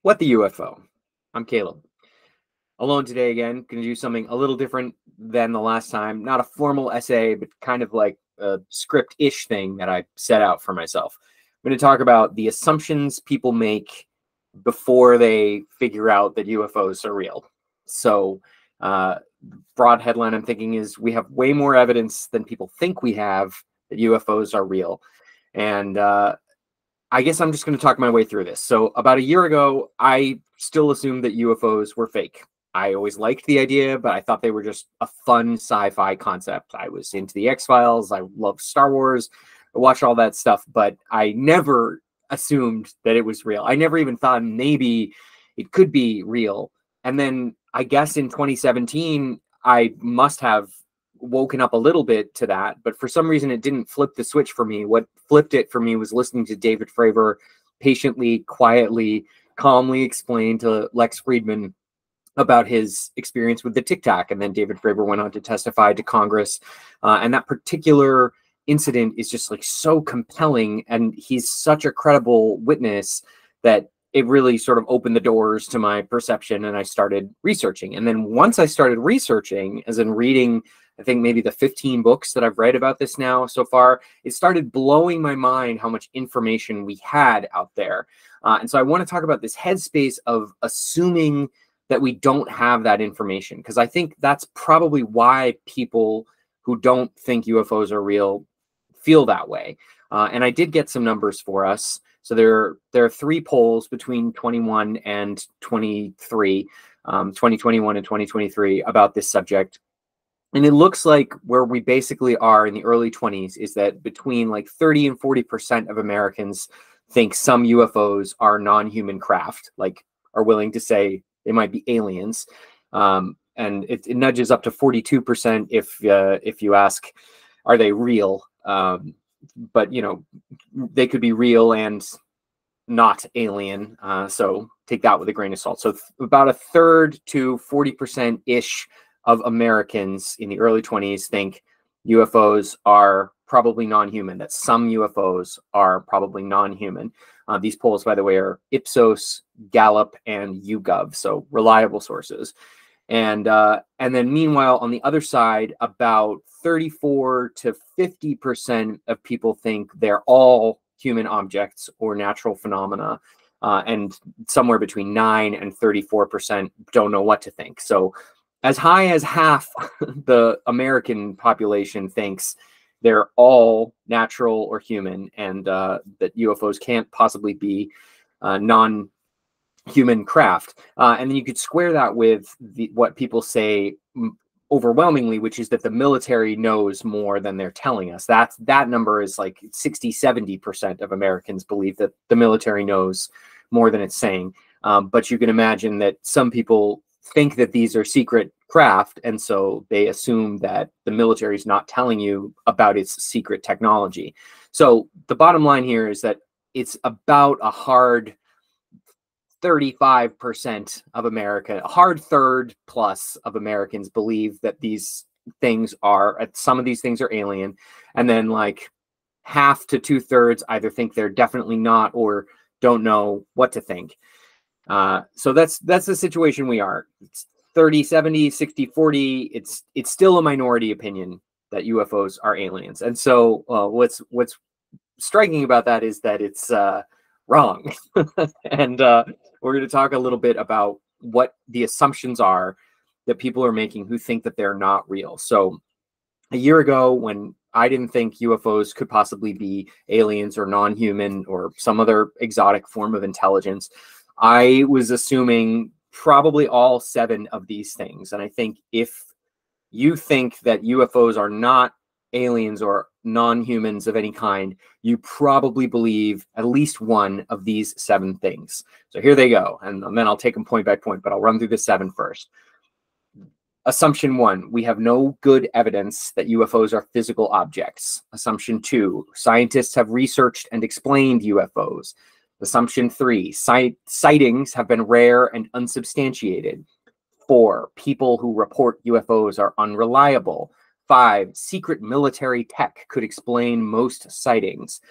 What the UFO? I'm Caleb. Alone today again. Going to do something a little different than the last time. Not a formal essay, but kind of like a script-ish thing that I set out for myself. I'm going to talk about the assumptions people make before they figure out that UFOs are real. So, broad headline I'm thinking is we have way more evidence than people think we have that UFOs are real. And I guess I'm just going to talk my way through this. So about a year ago, I still assumed that UFOs were fake. I always liked the idea, but I thought they were just a fun sci-fi concept. I was into the X-Files. I loved Star Wars. I watched all that stuff, but I never assumed that it was real. I never even thought maybe it could be real. And then I guess in 2017, I must have woken up a little bit to that, but for some reason it didn't flip the switch for me. What flipped it for me was listening to David Fravor patiently, quietly, calmly explain to Lex Friedman about his experience with the Tic Tac. And then David Fravor went on to testify to Congress. And that particular incident is just like so compelling. And he's such a credible witness that it really sort of opened the doors to my perception. And I started researching. And then once I started researching, as in reading, I think maybe the 15 books that I've read about this now so far, it started blowing my mind how much information we had out there. And so I want to talk about this headspace of assuming that we don't have that information, because I think that's probably why people who don't think UFOs are real feel that way. And I did get some numbers for us. So there are 3 polls between 21 and 23, 2021 and 2023 about this subject. And it looks like where we basically are in the early 20s is that between like 30 and 40% of Americans think some UFOs are non-human craft, like are willing to say they might be aliens. And it nudges up to 42% if you ask, are they real? But, you know, they could be real and not alien. So take that with a grain of salt. So about a third to 40%-ish of Americans in the early 20s think UFOs are probably non-human, that some UFOs are probably non-human. These polls, by the way, are Ipsos, Gallup, and YouGov, so reliable sources. And then meanwhile, on the other side, about 34 to 50% of people think they're all human objects or natural phenomena. And somewhere between 9 and 34% don't know what to think. So as high as half the American population thinks they're all natural or human, and that UFOs can't possibly be non-human craft. And then you could square that with what people say overwhelmingly, which is that the military knows more than they're telling us. That number is like 60-70% of Americans believe that the military knows more than it's saying. But you can imagine that some people think that these are secret craft, and so they assume that the military is not telling you about its secret technology. So the bottom line here is that it's about a hard 35% of America, a hard third plus of Americans believe that these things are, some of these things are alien, and then like half to 2/3 either think they're definitely not or don't know what to think. So that's the situation we are. It's 30-70, 60-40. It's still a minority opinion that UFOs are aliens. And so what's striking about that is that it's wrong. And we're going to talk a little bit about what the assumptions are that people are making who think that they're not real. So a year ago, when I didn't think UFOs could possibly be aliens or non-human or some other exotic form of intelligence, I was assuming probably all 7 of these things. And I think if you think that UFOs are not aliens or non-humans of any kind, you probably believe at least one of these 7 things. So here they go. And then I'll take them point by point, but I'll run through the 7 first. Assumption 1, we have no good evidence that UFOs are physical objects. Assumption 2, scientists have researched and explained UFOs. Assumption 3, sightings have been rare and unsubstantiated. 4, people who report UFOs are unreliable. 5, secret military tech could explain most sightings.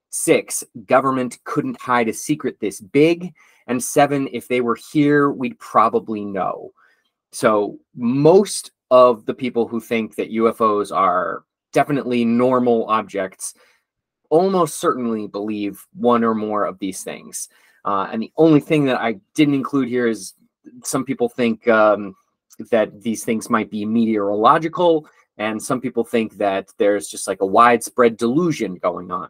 6, government couldn't hide a secret this big. and 7, if they were here, we'd probably know. So most of the people who think that UFOs are definitely normal objects almost certainly believe one or more of these things. And the only thing that I didn't include here is some people think that these things might be meteorological, and some people think that there's just like a widespread delusion going on.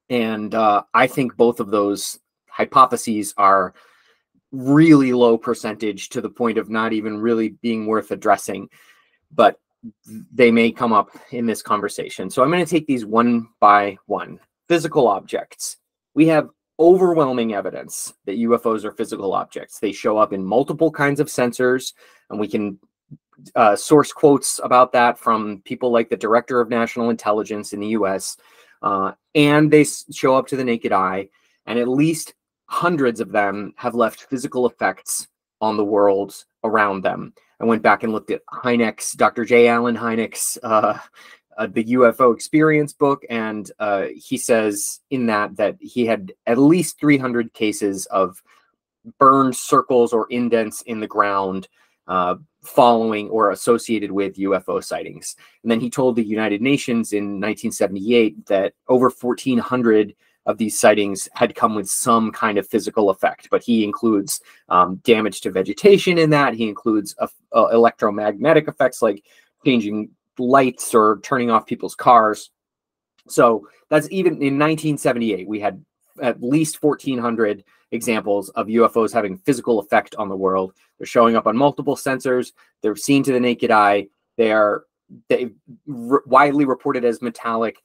And I think both of those hypotheses are really low percentage, to the point of not even really being worth addressing, but they may come up in this conversation. So I'm going to take these one by one. Physical objects. We have overwhelming evidence that UFOs are physical objects. They show up in multiple kinds of sensors, and we can source quotes about that from people like the Director of National Intelligence in the US, and they show up to the naked eye, and at least hundreds of them have left physical effects on the world around them. I went back and looked at Hynek's, Dr. J. Allen Hynek's, the UFO Experience book, and he says in that he had at least 300 cases of burned circles or indents in the ground following or associated with UFO sightings. And then he told the United Nations in 1978 that over 1,400 of these sightings had come with some kind of physical effect, but he includes damage to vegetation in that. He includes electromagnetic effects like changing lights or turning off people's cars. So that's even in 1978, we had at least 1,400 examples of UFOs having physical effect on the world. They're showing up on multiple sensors. They're seen to the naked eye. They widely reported as metallic.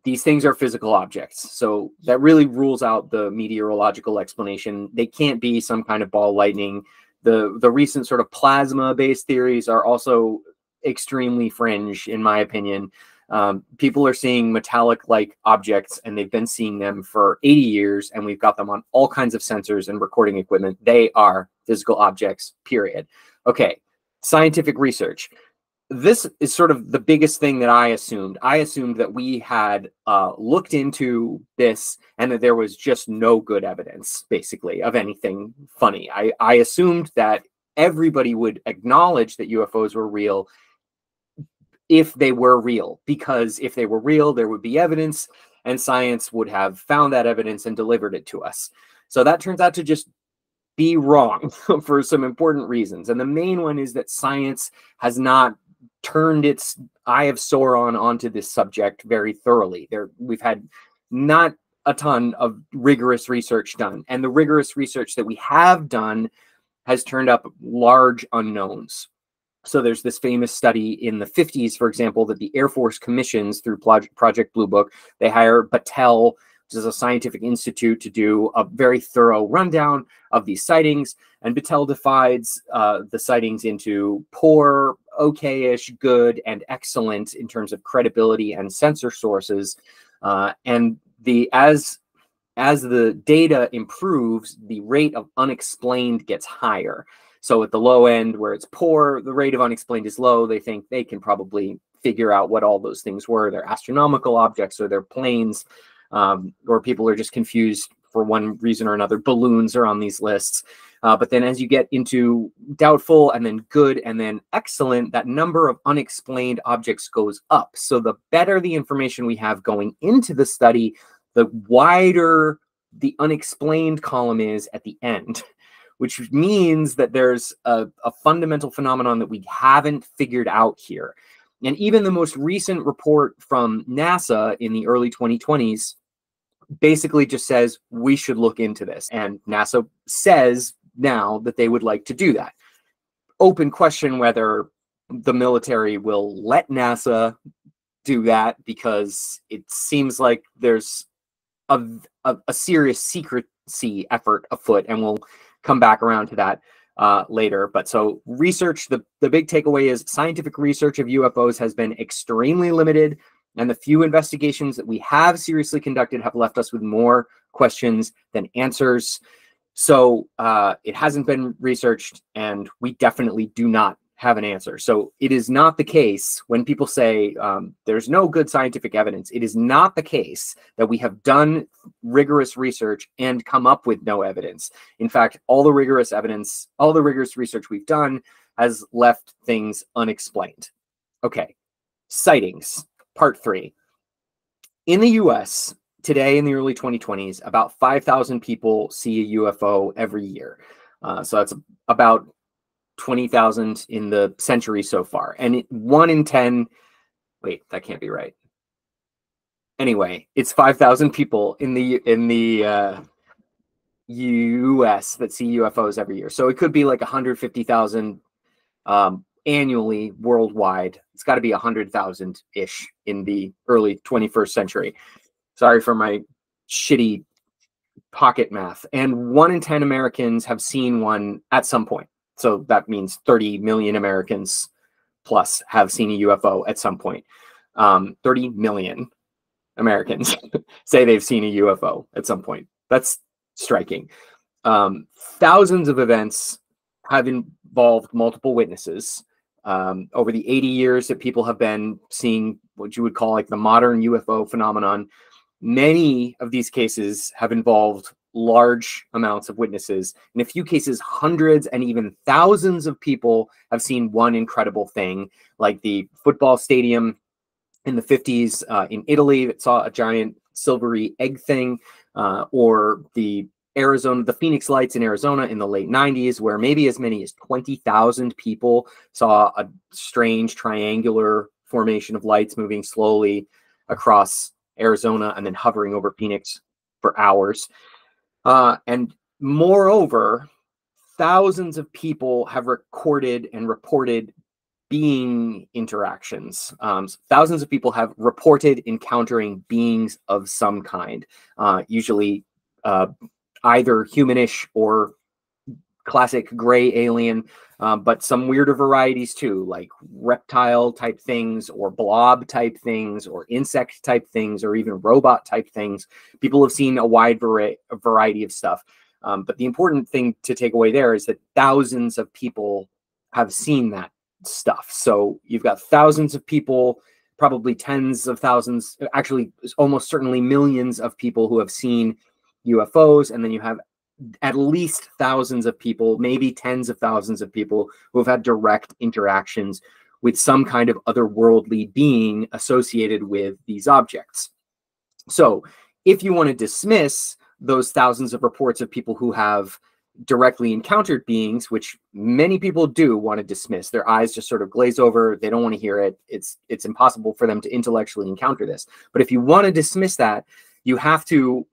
These things are physical objects. So that really rules out the meteorological explanation. They can't be some kind of ball lightning. The recent sort of plasma-based theories are also extremely fringe, in my opinion. People are seeing metallic-like objects, and they've been seeing them for 80 years, and we've got them on all kinds of sensors and recording equipment. They are physical objects, period. Okay, scientific research. This is sort of the biggest thing that I assumed. I assumed that we had looked into this and that there was just no good evidence, basically, of anything funny. I assumed that everybody would acknowledge that UFOs were real if they were real, because if they were real, there would be evidence, and science would have found that evidence and delivered it to us. So that turns out to just be wrong for some important reasons. And the main one is that science has not turned its eye of Sauron onto this subject very thoroughly. We've had not a ton of rigorous research done, and the rigorous research that we have done has turned up large unknowns. So there's this famous study in the 50s, for example, that the Air Force commissions through Project Blue Book. They hire Battelle, which is a scientific institute, to do a very thorough rundown of these sightings. And Battelle divides the sightings into poor, okay-ish, good, and excellent in terms of credibility and sensor sources. And as the data improves, the rate of unexplained gets higher. So at the low end, where it's poor, the rate of unexplained is low. They think they can probably figure out what all those things were. They're astronomical objects, or they're planes, or people are just confused for one reason or another. Balloons are on these lists. But then as you get into doubtful and then good and then excellent, that number of unexplained objects goes up. So the better the information we have going into the study, the wider the unexplained column is at the end, which means that there's a fundamental phenomenon that we haven't figured out here. And even the most recent report from NASA in the early 2020s basically just says we should look into this. And NASA says now that they would like to do that. Open question whether the military will let NASA do that, because it seems like there's a serious secrecy effort afoot, and we'll come back around to that later. But so research, the big takeaway is scientific research of UFOs has been extremely limited, and the few investigations that we have seriously conducted have left us with more questions than answers. So it hasn't been researched, and we definitely do not have an answer. So it is not the case when people say there's no good scientific evidence. It is not the case that we have done rigorous research and come up with no evidence. In fact, all the rigorous research we've done has left things unexplained. Okay, sightings, part 3. In the US, today in the early 2020s, about 5,000 people see a UFO every year. So that's about 20,000 in the century so far. And 1 in 10, wait, that can't be right. Anyway, it's 5,000 people in the US that see UFOs every year. So it could be like 150,000 annually worldwide. It's got to be 100,000-ish in the early 21st century. Sorry for my shitty pocket math. And 1 in 10 Americans have seen one at some point. So that means 30 million Americans plus have seen a UFO at some point. 30 million Americans say they've seen a UFO at some point. That's striking. Thousands of events have involved multiple witnesses. Over the 80 years that people have been seeing what you would call like the modern UFO phenomenon, many of these cases have involved large amounts of witnesses. In a few cases, hundreds and even thousands of people have seen one incredible thing, like the football stadium in the 50s in Italy that saw a giant silvery egg thing, or the Phoenix lights in Arizona in the late 90s, where maybe as many as 20,000 people saw a strange triangular formation of lights moving slowly across Arizona and then hovering over Phoenix for hours. And moreover, thousands of people have recorded and reported being interactions. Thousands of people have reported encountering beings of some kind, usually either humanish or classic gray alien, but some weirder varieties too, like reptile type things or blob type things or insect type things or even robot type things. People have seen a wide variety of stuff. But the important thing to take away there is that thousands of people have seen that stuff. So you've got thousands of people, probably tens of thousands, actually almost certainly millions of people who have seen UFOs, and then you have at least thousands of people, maybe tens of thousands of people who have had direct interactions with some kind of otherworldly being associated with these objects. So if you want to dismiss those thousands of reports of people who have directly encountered beings, which many people do want to dismiss, their eyes just sort of glaze over, they don't want to hear it, it's impossible for them to intellectually encounter this. But if you want to dismiss that, you have to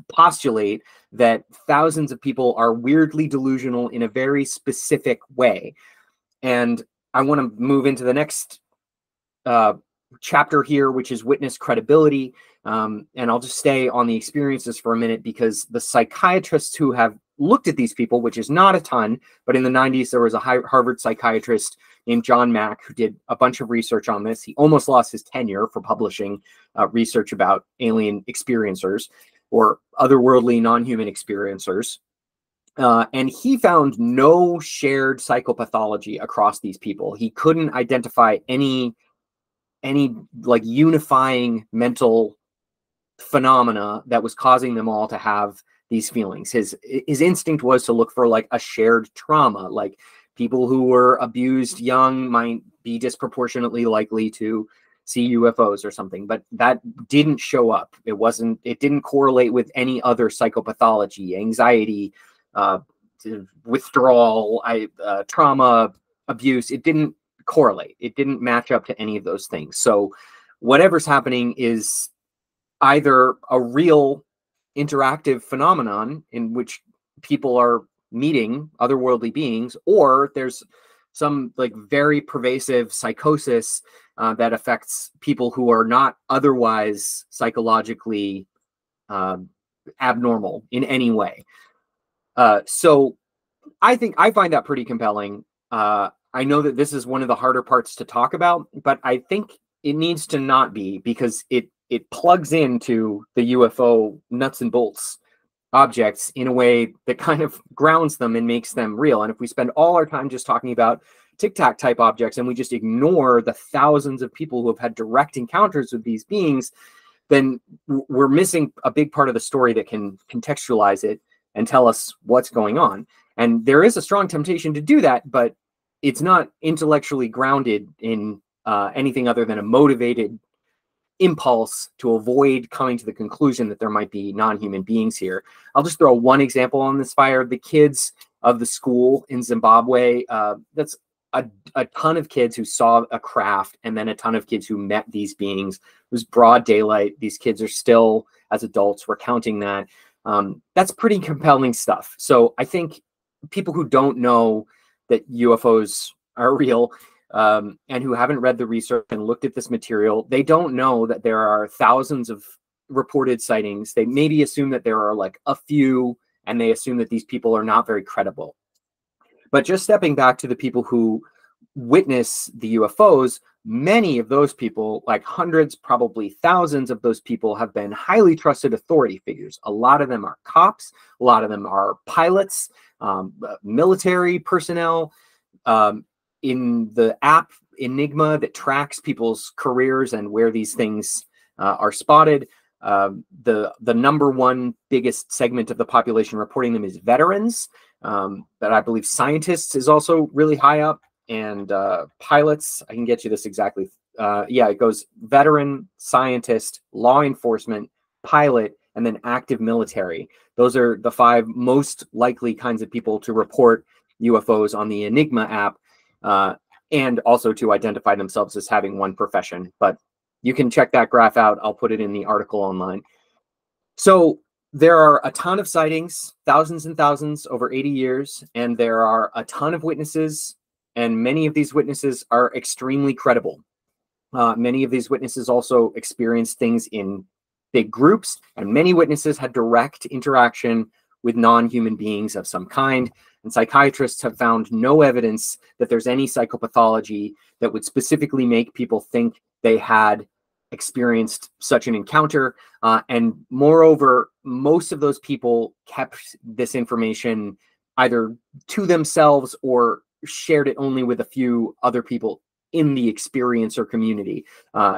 postulate that thousands of people are weirdly delusional in a very specific way. And I want to move into the next chapter here, which is witness credibility. And I'll just stay on the experiences for a minute, because the psychiatrists who have looked at these people, which is not a ton, but in the 90s, there was a Harvard psychiatrist named John Mack who did a bunch of research on this. He almost lost his tenure for publishing research about alien experiencers or otherworldly non-human experiencers. And he found no shared psychopathology across these people. He couldn't identify any like unifying mental phenomena that was causing them all to have these feelings. His instinct was to look for like a shared trauma, like people who were abused young might be disproportionately likely to see UFOs or something, but that didn't show up. It didn't correlate with any other psychopathology, anxiety, withdrawal, trauma, abuse. It didn't correlate. It didn't match up to any of those things. So whatever's happening is either a real interactive phenomenon in which people are meeting otherworldly beings, or there's some like very pervasive psychosis that affects people who are not otherwise psychologically abnormal in any way. So I find that pretty compelling. I know that this is one of the harder parts to talk about, but I think it needs to not be, because it plugs into the UFO nuts and bolts objects in a way that kind of grounds them and makes them real. And if we spend all our time just talking about Tic Tac type objects and we just ignore the thousands of people who have had direct encounters with these beings, then we're missing a big part of the story that can contextualize it and tell us what's going on. And there is a strong temptation to do that, but it's not intellectually grounded in anything other than a motivated impulse to avoid coming to the conclusion that there might be non-human beings here. I'll just throw one example on this fire. The kids of the school in Zimbabwe, that's a ton of kids who saw a craft, and then a ton of kids who met these beings. It was broad daylight. These kids are still, as adults, recounting that. That's pretty compelling stuff. So I think people who don't know that UFOs are real, and who haven't read the research and looked at this material, they don't know that there are thousands of reported sightings. They maybe assume that there are like a few, and they assume that these people are not very credible. But just stepping back to the people who witness the UFOs, many of those people, like hundreds, probably thousands of those people, have been highly trusted authority figures. A lot of them are cops. A lot of them are pilots, military personnel. In the app Enigma that tracks people's careers and where these things are spotted, the number one biggest segment of the population reporting them is veterans. But I believe scientists is also really high up, and pilots. I can get you this exactly. Yeah, it goes veteran, scientist, law enforcement, pilot, and then active military. Those are the 5 most likely kinds of people to report UFOs on the Enigma app. And also to identify themselves as having one profession. But you can check that graph out. I'll put it in the article online. So there are a ton of sightings, thousands and thousands over 80 years, and there are a ton of witnesses, and many of these witnesses are extremely credible. Many of these witnesses also experienced things in big groups, and many witnesses had direct interaction with non-human beings of some kind. And psychiatrists have found no evidence that there's any psychopathology that would specifically make people think they had experienced such an encounter. And moreover, most of those people kept this information either to themselves or shared it only with a few other people in the experiencer community.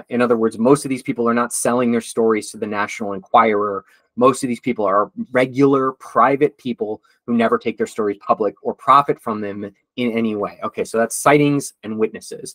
In other words, most of these people are not selling their stories to the National Enquirer. Most of these people are regular private people who never take their stories public or profit from them in any way. Okay, so that's sightings and witnesses.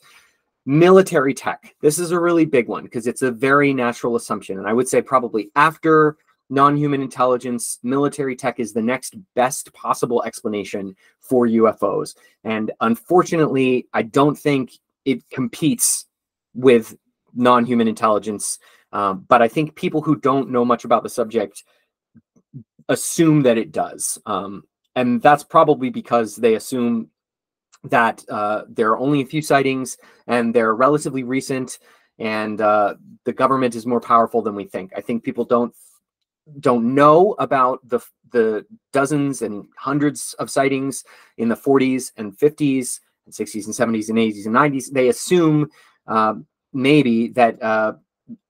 Military tech. This is a really big one because it's a very natural assumption. And I would say probably after non-human intelligence, military tech is the next best possible explanation for UFOs. And unfortunately, I don't think it competes with non-human intelligence. But I think people who don't know much about the subject assume that it does. And that's probably because they assume that there are only a few sightings and they're relatively recent, and the government is more powerful than we think. I think people don't know about the dozens and hundreds of sightings in the 40s and 50s and 60s and 70s and 80s and 90s. They assume maybe that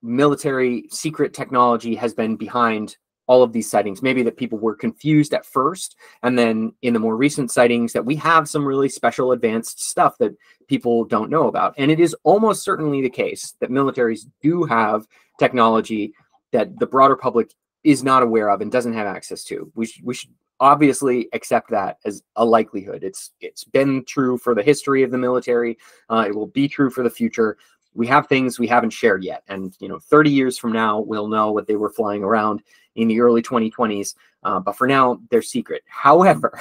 military secret technology has been behind all of these sightings. Maybe that people were confused at first, and then in the more recent sightings that we have some really special advanced stuff that people don't know about. And it is almost certainly the case that militaries do have technology that the broader public is not aware of and doesn't have access to. We should obviously accept that as a likelihood. It's been true for the history of the military. It will be true for the future. We have things we haven't shared yet. And, 30 years from now, we'll know what they were flying around in the early 2020s. But for now, they're secret. However,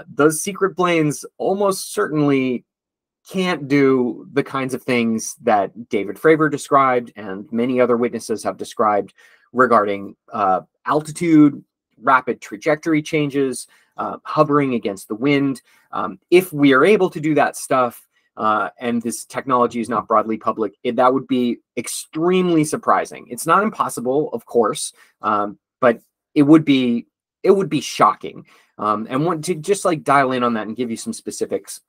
those secret planes almost certainly can't do the kinds of things that David Fravor described and many other witnesses have described regarding altitude, rapid trajectory changes, hovering against the wind. If we are able to do that stuff, and this technology is not broadly public, that would be extremely surprising. It's not impossible, of course, but it would be shocking. And want to just like dial in on that and give you some specifics.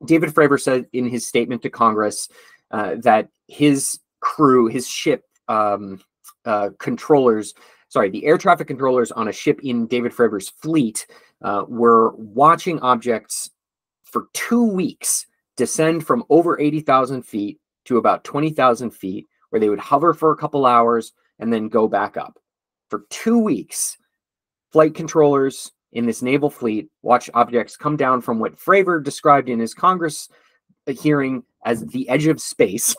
David Fravor said in his statement to Congress that his crew, his ship controllers, the air traffic controllers on a ship in David Fravor's fleet were watching objects for 2 weeks descend from over 80,000 feet to about 20,000 feet, where they would hover for a couple hours and then go back up. For 2 weeks, flight controllers in this naval fleet watched objects come down from what Fravor described in his Congress hearing as the edge of space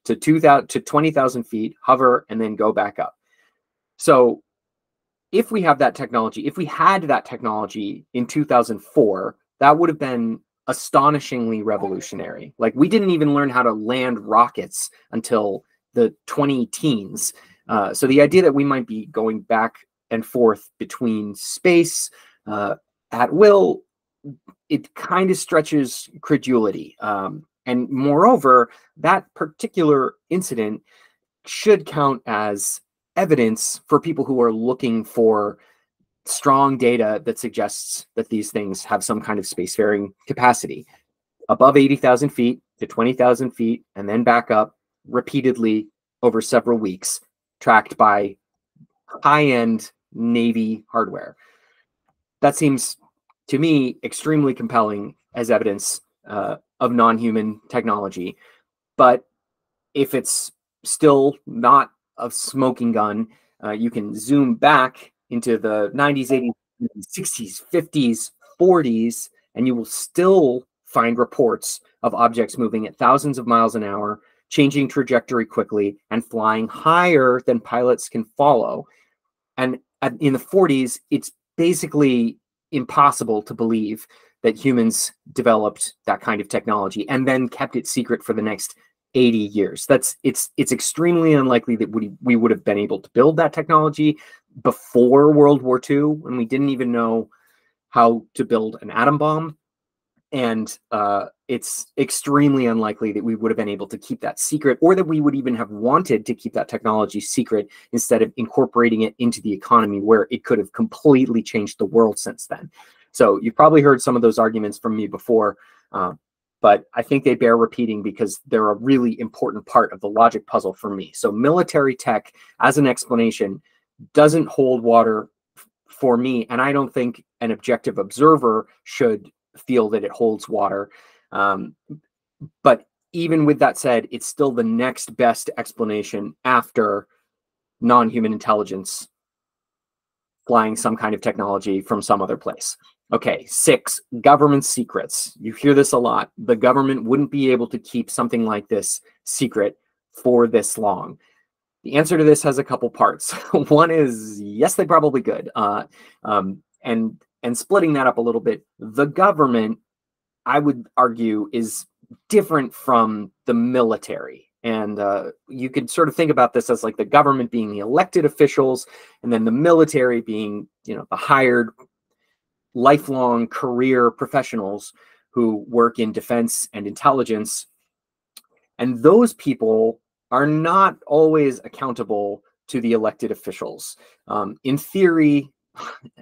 to 20,000 feet, hover, and then go back up. So if we have that technology, if we had that technology in 2004, that would have been astonishingly revolutionary. Like, we didn't even learn how to land rockets until the 2010s. So the idea that we might be going back and forth between space at will, it kind of stretches credulity. And moreover, that particular incident should count as evidence for people who are looking for strong data that suggests that these things have some kind of spacefaring capacity. Above 80,000 feet to 20,000 feet, and then back up repeatedly over several weeks, tracked by high-end Navy hardware. That seems to me extremely compelling as evidence of non-human technology. But if it's still not a smoking gun, you can zoom back into the 90s, 80s, 60s, 50s, 40s, and you will still find reports of objects moving at thousands of miles an hour, changing trajectory quickly, and flying higher than pilots can follow. And in the 40s, it's basically impossible to believe that humans developed that kind of technology and then kept it secret for the next 80 years. It's extremely unlikely that we would have been able to build that technology before World War II, when we didn't even know how to build an atom bomb. And it's extremely unlikely that we would have been able to keep that secret, or that we would even have wanted to keep that technology secret instead of incorporating it into the economy, where it could have completely changed the world since then. So you've probably heard some of those arguments from me before, but I think they bear repeating because they're a really important part of the logic puzzle for me. So military tech as an explanation doesn't hold water for me, and I don't think an objective observer should feel that it holds water. But even with that said, it's still the next best explanation after non-human intelligence flying some kind of technology from some other place. Okay, 6, government secrets. You hear this a lot. The government wouldn't be able to keep something like this secret for this long. The answer to this has a couple parts. One is, yes, they probably could. And splitting that up a little bit, the government, I would argue, is different from the military. And you could sort of think about this as like the government being the elected officials, and then the military being, the hired, lifelong career professionals who work in defense and intelligence. And those people are not always accountable to the elected officials. In theory,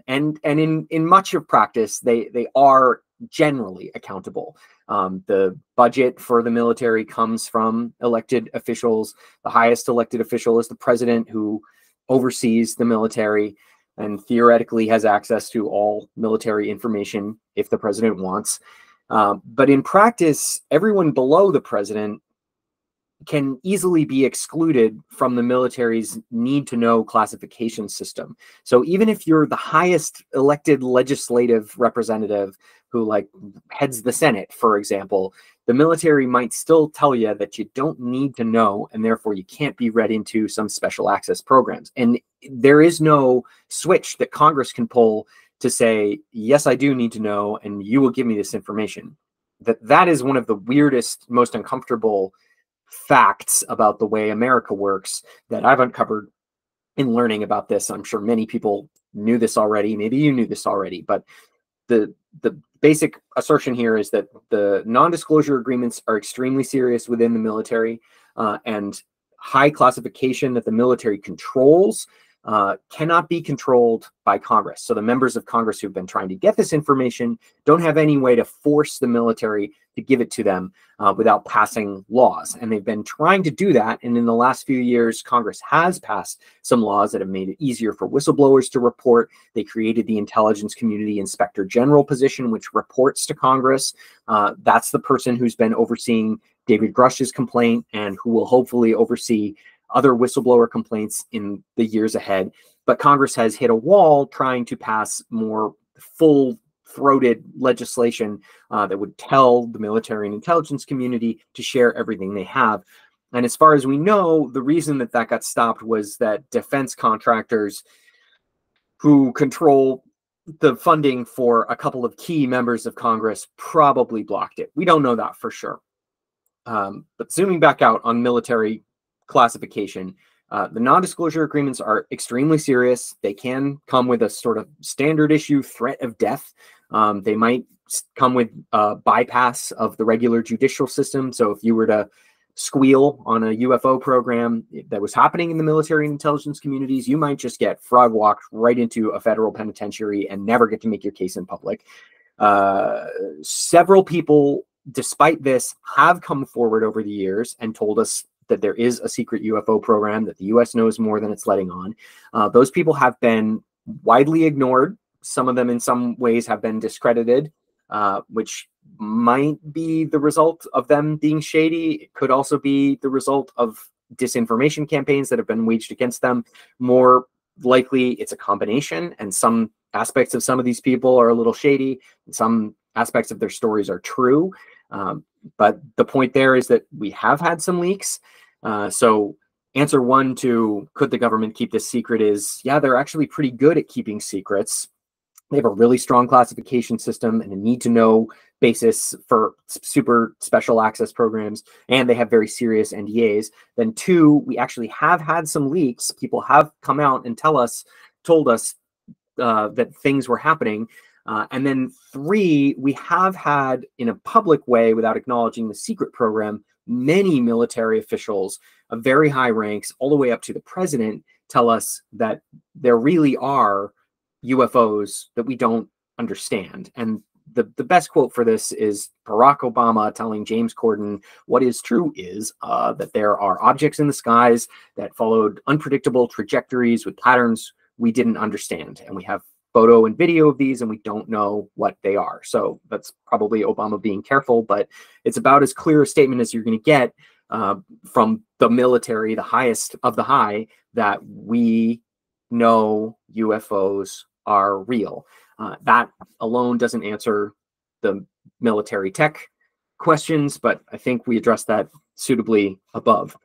and in much of practice, they are generally accountable. The budget for the military comes from elected officials. The highest elected official is the president, who oversees the military and theoretically has access to all military information if the president wants. But in practice, everyone below the president can easily be excluded from the military's need-to-know classification system. So even if you're the highest elected legislative representative who heads the Senate, for example, the military might still tell you that you don't need to know, and therefore you can't be read into some special access programs. And there is no switch that Congress can pull to say, yes, I do need to know, and you will give me this information. That is one of the weirdest, most uncomfortable facts about the way America works that I've uncovered in learning about this. I'm sure many people knew this already. Maybe you knew this already, but the basic assertion here is that the non-disclosure agreements are extremely serious within the military, and high classification that the military controls cannot be controlled by Congress. So the members of Congress who've been trying to get this information don't have any way to force the military to give it to them without passing laws. And they've been trying to do that. And in the last few years, Congress has passed some laws that have made it easier for whistleblowers to report. They created the Intelligence Community Inspector General position, which reports to Congress. That's the person who's been overseeing David Grush's complaint and who will hopefully oversee other whistleblower complaints in the years ahead. But Congress has hit a wall trying to pass more full-throated legislation that would tell the military and intelligence community to share everything they have. And as far as we know, the reason that got stopped was that defense contractors who control the funding for a couple of key members of Congress probably blocked it. We don't know that for sure. But zooming back out on military classification, the non-disclosure agreements are extremely serious. They can come with a sort of standard issue threat of death. They might come with a bypass of the regular judicial system. So if you were to squeal on a UFO program that was happening in the military and intelligence communities, you might just get frog walked right into a federal penitentiary and never get to make your case in public. Several people, despite this, have come forward over the years and told us that there is a secret UFO program that the US knows more than it's letting on. Those people have been widely ignored. Some of them in some ways have been discredited, which might be the result of them being shady. It could also be the result of disinformation campaigns that have been waged against them. More likely, it's a combination, and some aspects of some of these people are a little shady, and some aspects of their stories are true. But the point there is that we have had some leaks. So answer one to could the government keep this secret is, yeah, they're actually pretty good at keeping secrets. They have a really strong classification system and a need-to-know basis for super special access programs, and they have very serious NDAs. Then two, we actually have had some leaks. People have come out and told us that things were happening. And then three, we have had, in a public way, without acknowledging the secret program, many military officials of very high ranks, all the way up to the president, tell us that there really are UFOs that we don't understand. And the best quote for this is Barack Obama telling James Corden, what is true is that there are objects in the skies that followed unpredictable trajectories with patterns we didn't understand. And we have photo and video of these, and we don't know what they are. So that's probably Obama being careful, but it's about as clear a statement as you're going to get from the military, the highest of the high, that we know UFOs are real. That alone doesn't answer the military tech questions, but I think we addressed that suitably above.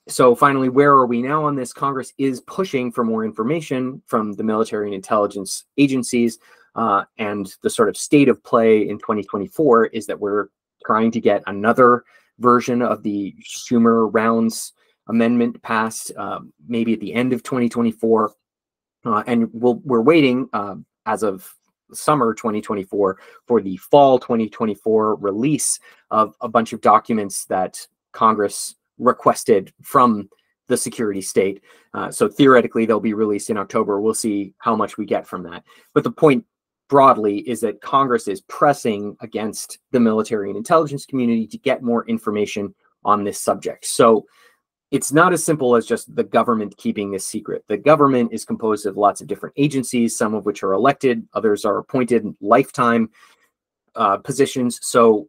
So finally, where are we now on this? Congress is pushing for more information from the military and intelligence agencies, and the sort of state of play in 2024 is that we're trying to get another version of the Schumer-Rounds amendment passed, maybe at the end of 2024, and we're waiting as of summer 2024 for the fall 2024 release of a bunch of documents that Congress requested from the security state. So theoretically, they'll be released in October. We'll see how much we get from that. But the point broadly is that Congress is pressing against the military and intelligence community to get more information on this subject. So it's not as simple as just the government keeping this secret. The government is composed of lots of different agencies, some of which are elected, others are appointed lifetime positions. So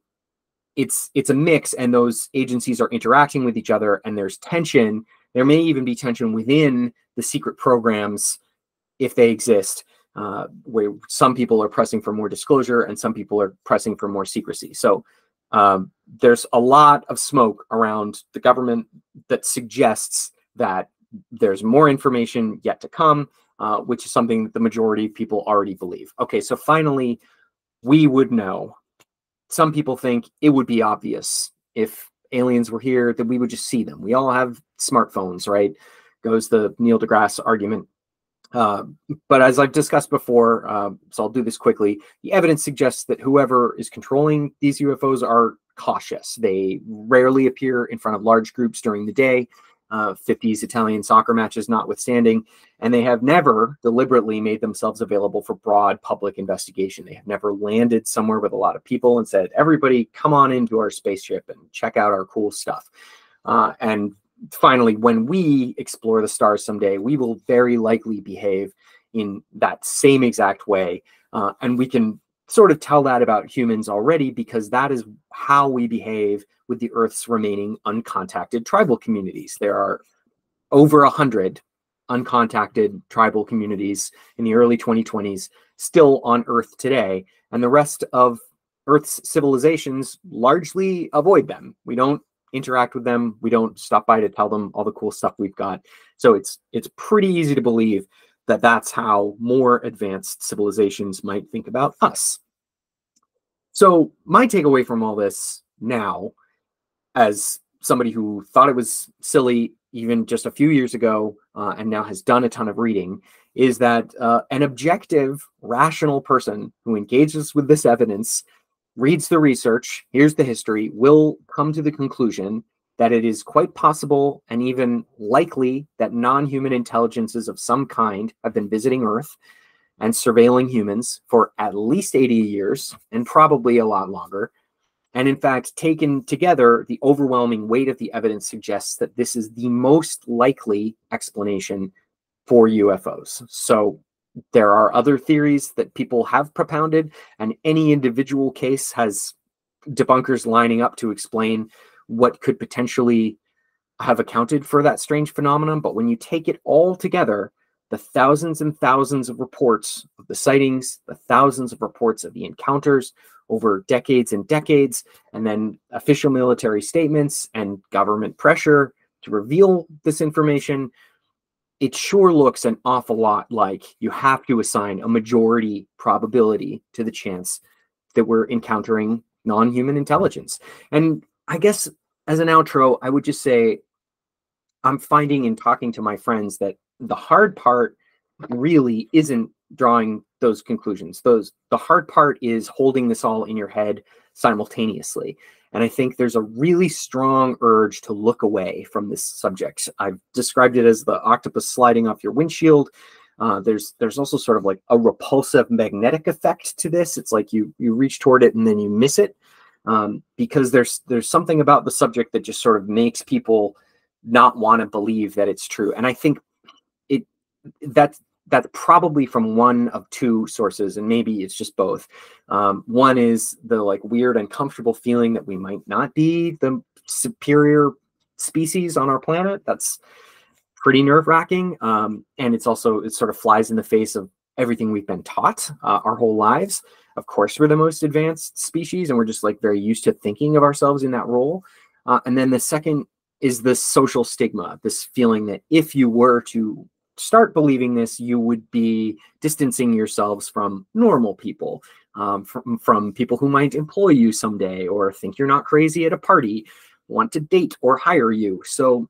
it's a mix, and those agencies are interacting with each other, and there's tension. There may even be tension within the secret programs, if they exist, where some people are pressing for more disclosure and some people are pressing for more secrecy. So there's a lot of smoke around the government that suggests that there's more information yet to come, which is something that the majority of people already believe. Okay, so finally, we would know. Some people think it would be obvious if aliens were here that we would just see them. We all have smartphones, right? Goes the Neil deGrasse argument. But as I've discussed before, so I'll do this quickly, the evidence suggests that whoever is controlling these UFOs are cautious. They rarely appear in front of large groups during the day. 50s Italian soccer matches notwithstanding, and they have never deliberately made themselves available for broad public investigation. They have never landed somewhere with a lot of people and said, everybody come on into our spaceship and check out our cool stuff. And finally, when we explore the stars someday, we will very likely behave in that same exact way. And we can sort of tell that about humans already, because that is how we behave with the Earth's remaining uncontacted tribal communities. There are over 100 uncontacted tribal communities in the early 2020s still on Earth today, and the rest of Earth's civilizations largely avoid them. We don't interact with them. We don't stop by to tell them all the cool stuff we've got. So it's pretty easy to believe that that's how more advanced civilizations might think about us. So my takeaway from all this now, as somebody who thought it was silly even just a few years ago and now has done a ton of reading, is that an objective, rational person who engages with this evidence, reads the research, here's the history, will come to the conclusion that it is quite possible and even likely that non-human intelligences of some kind have been visiting Earth and surveilling humans for at least 80 years and probably a lot longer. And in fact, taken together, the overwhelming weight of the evidence suggests that this is the most likely explanation for UFOs. So there are other theories that people have propounded, and any individual case has debunkers lining up to explain what could potentially have accounted for that strange phenomenon. But when you take it all together, the thousands and thousands of reports of the sightings, the thousands of reports of the encounters over decades and decades, and then official military statements and government pressure to reveal this information, it sure looks an awful lot like you have to assign a majority probability to the chance that we're encountering non-human intelligence. And I guess as an outro, I would just say I'm finding in talking to my friends that the hard part really isn't drawing those conclusions. The hard part is holding this all in your head simultaneously. And I think there's a really strong urge to look away from this subject. I've described it as the octopus sliding off your windshield. There's also sort of like a repulsive magnetic effect to this. It's like you reach toward it and then you miss it, because there's something about the subject that just sort of makes people not want to believe that it's true. And I think that's probably from one of two sources, and maybe it's just both. One is the like weird, uncomfortable feeling that we might not be the superior species on our planet. That's pretty nerve-wracking. And it sort of flies in the face of everything we've been taught our whole lives. Of course, we're the most advanced species, and we're just like very used to thinking of ourselves in that role. And then the second is the social stigma, this feeling that if you were to start believing this, you would be distancing yourselves from normal people, from people who might employ you someday or think you're not crazy at a party, want to date or hire you. So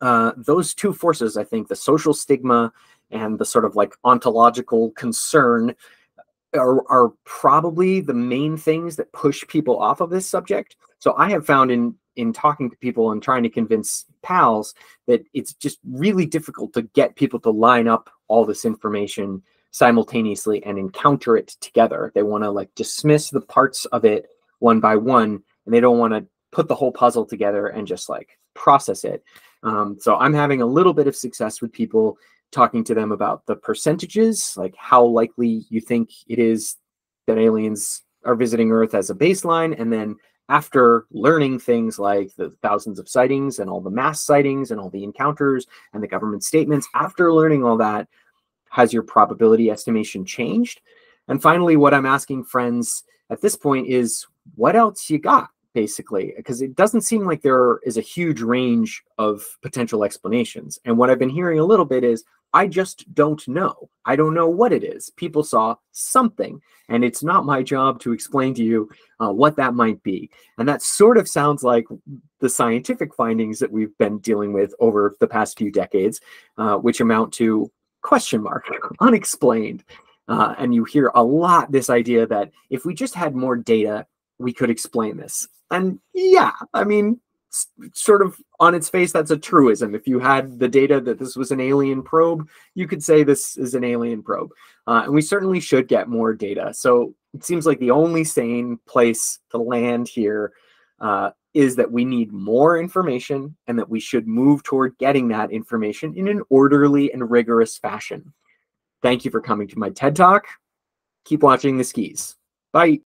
those two forces, I think, the social stigma and the sort of like ontological concern, are probably the main things that push people off of this subject. So I have found in talking to people and trying to convince pals that it's just really difficult to get people to line up all this information simultaneously and encounter it together. They want to like dismiss the parts of it one by one, and they don't want to put the whole puzzle together and just like process it. So I'm having a little bit of success with people, talking to them about the percentages, like how likely you think it is that aliens are visiting Earth as a baseline. And then after learning things like the thousands of sightings and all the mass sightings and all the encounters and the government statements, after learning all that, has your probability estimation changed? And finally, what I'm asking friends at this point is, what else you got, basically? Because it doesn't seem like there is a huge range of potential explanations. And what I've been hearing a little bit is, I just don't know. I don't know what it is. People saw something, and it's not my job to explain to you what that might be. And that sort of sounds like the scientific findings that we've been dealing with over the past few decades, which amount to question mark, unexplained. And you hear a lot this idea that if we just had more data, we could explain this. And yeah, I mean, sort of on its face, that's a truism. If you had the data that this was an alien probe, you could say this is an alien probe. And we certainly should get more data. So it seems like the only sane place to land here is that we need more information, and that we should move toward getting that information in an orderly and rigorous fashion. Thank you for coming to my TED Talk. Keep watching the skis. Bye.